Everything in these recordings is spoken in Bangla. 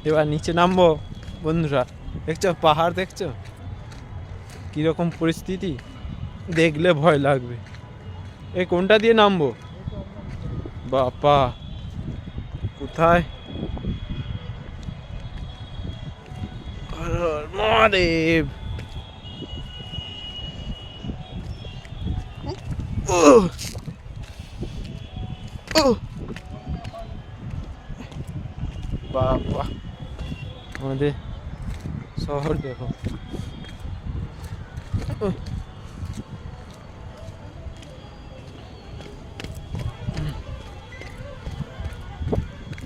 এবার নিচে নামবো বন্ধুরা। দেখছো পাহাড়, দেখছো কিরকম পরিস্থিতি, দেখলে ভয় লাগবে। এই কোনটা দিয়ে নামবো বাপা, কোথায় মহাদেব। বাবা আমাদের শহর দেখো।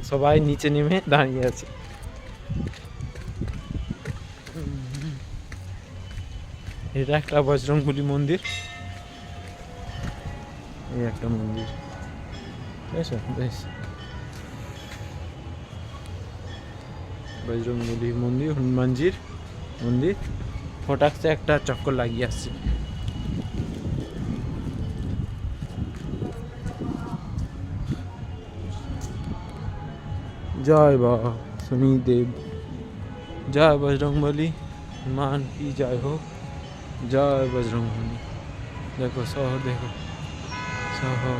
সবাই নিচে নেমে দাঁড়িয়ে আছে। এটা একটা বজরংবলী মন্দির, এই একটা মন্দির, বেশ বেশ বজরংবলী মন্দির, হনুমানজির মন্দির। ফটাকসে একটা চক্কর লাগিয়ে আসছে। জয় বাবা শনিদেব, জয় বজরংবলী, হনুমান কি জয় হোক, জয় বজরংবলী। দেখো শহর, দেখো শহর।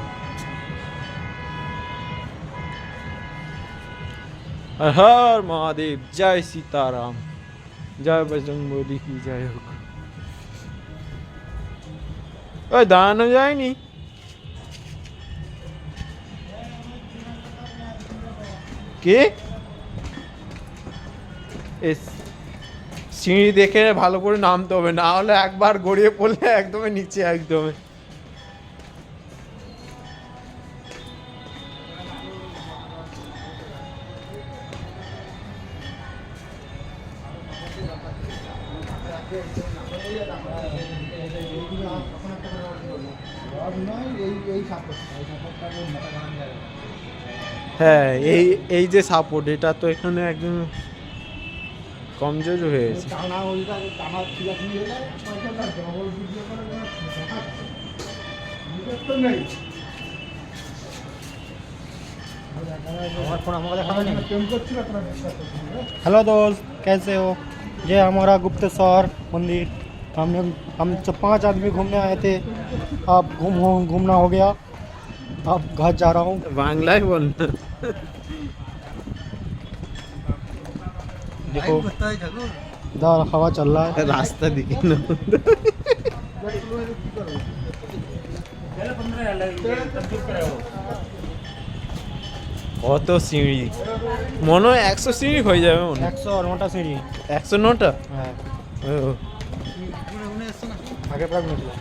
हर हर महादेव, जय सीताराम, जय बजरंगबली की जय हो। ओए दानो जाएनी के এস সিঁড়ি দেখে ভালো করে নামতে হবে, না হলে একবার গড়িয়ে পড়লে একদম নিচে একদম। হ্যাঁ, এই এই যে সাপোর্ট, এটা তো এখানে একদম কমজোর হয়েছে। हेलो दोस्त, कैसे हो? ये हमारा गुप्तेश्वर मंदिर। हम 5 आदमी घूमने आए थे। अब घूमना हो गया, अब घर जा रहा हूँ। बांग्लाয় बोल। देखो इधर हवा चल रहा है, रास्ता दिखे ना। কত সিঁড়ি, মনে হয় 100 সিঁড়ি হয়ে যাবে মনে হয়। 109টা सीढ़ी। 109টা? হ্যাঁ, ও आगे प्राग निकला।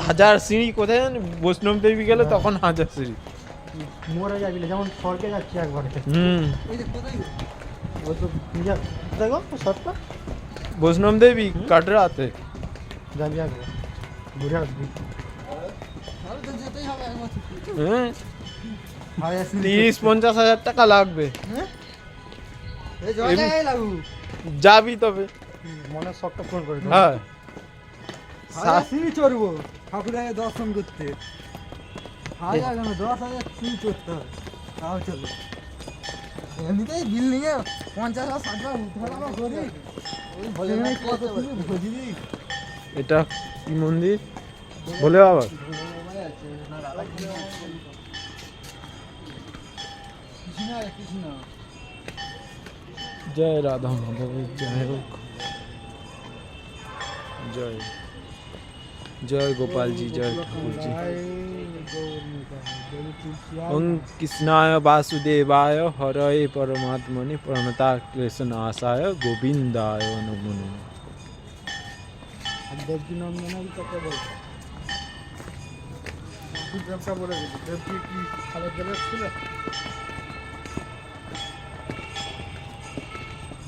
হাজার সিঁড়ি কোথায় জানি, বৈষ্ণব দেবী গেলে তখন হাজার সিঁড়ি। মোড়ে যাবি যেমন সরকে যাচ্ছি একবারে। वो तो देखो शॉर्ट বৈষ্ণব দেবী কাটরাতে যাবি আগে ঘুরে আসবি। হ্যাঁ, 30-50 হাজার টাকা লাগবে। যাবি তবে মনের শখটা পূরণ করে দেবো। হ্যাঁ, সিঁড়ি চড়বো ঠাকুরের দর্শন করতে। 10,000 সিঁড়ি চড়তে হয়, তাও চলো। এমনিতেই বিল্ডিং এ 50-60 উঠা করি। এটা কি মন্দির বলে বাবা? জয় রাধা মাধব, জয় হোক, জয় জয় গোপাল জি, জয় ঠাকুর জি। ওং কৃষ্ণায় বাসুদেবায় হরয়ে পরমাত্মনে প্রণতা ক্লেশনাশায় গোবিন্দায় নমো নমঃ। দেবকি নন্দনা কি কথা বলছো? তুই ব্যবসা বলে দিবি, দেবকি কি খাবার জলে ছিল?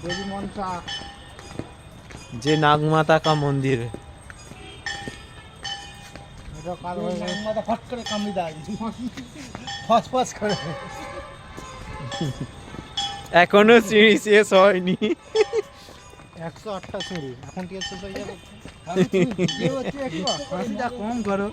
দেবী মনসা যে নাগমাতা কা মন্দির, এটা কাল হয়ে নাগমাতা ফট করে কামড়ি দেয়, ফস ফস করে। এখনো সিঁড়ি শেষ হয়নি। 108টা সিঁড়ি, এখন কি শেষ হয়ে যাবে? হাসিটা কম করো।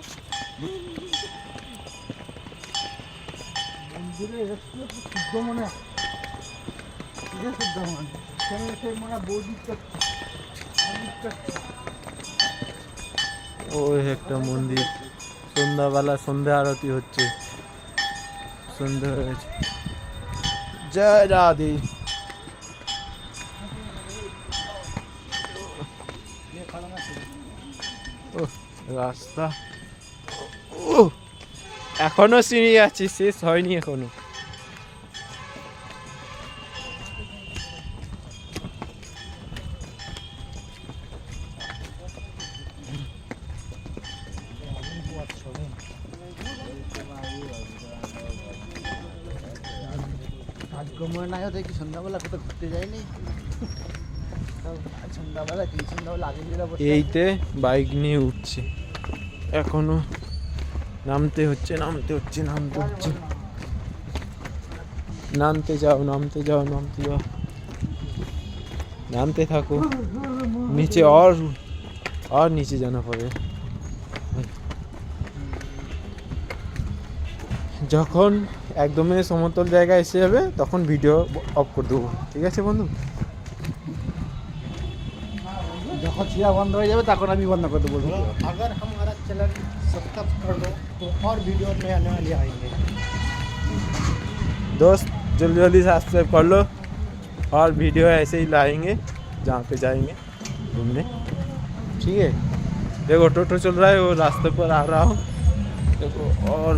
ওই একটা মন্দির, সন্ধ্যাবেলা সন্ধ্যা আরতি হচ্ছে, সন্ধ্যা হয়েছে। জয় রাধে। ও রাস্তা, ও এখনো সিঁড়ি আছে, শেষ হয়নি এখনো। মনে নাই হতো কি সন্ধ্যাবেলা কোথাও ঘুরতে যায়নি, সন্ধ্যাবেলা কি সন্ধ্যাবেলা আগে এইতে বাইক নিয়ে উঠছি, এখনো নামতে হচ্ছে নামতে হচ্ছে নামতে হচ্ছে। নামতে যাও নামতে যাও নামতে যাও, নামতে থাকো, নিচে और नीचे जाना पड़े। যখন একদমই সমতল জায়গায় এসে যাবে তখন ভিডিও অফ করে দেবো, ঠিক আছে বন্ধু? যখন চিরা বন্ধ হয়ে যাবে তখন আমি বন্ধ করে দেবো। अगर हमारा चैनल सब्सक्राइब कर दो तो और वीडियो में आने वाले आएंगे। दोस्त जल्दी जल्दी सब्सक्राइब कर लो, और वीडियो ऐसे ही लाएंगे जहाँ पे जाएंगे घूमने, ठीक है? देखो टोटो चल रहा है, वो रास्ते पर आ रहा हूँ देखो, और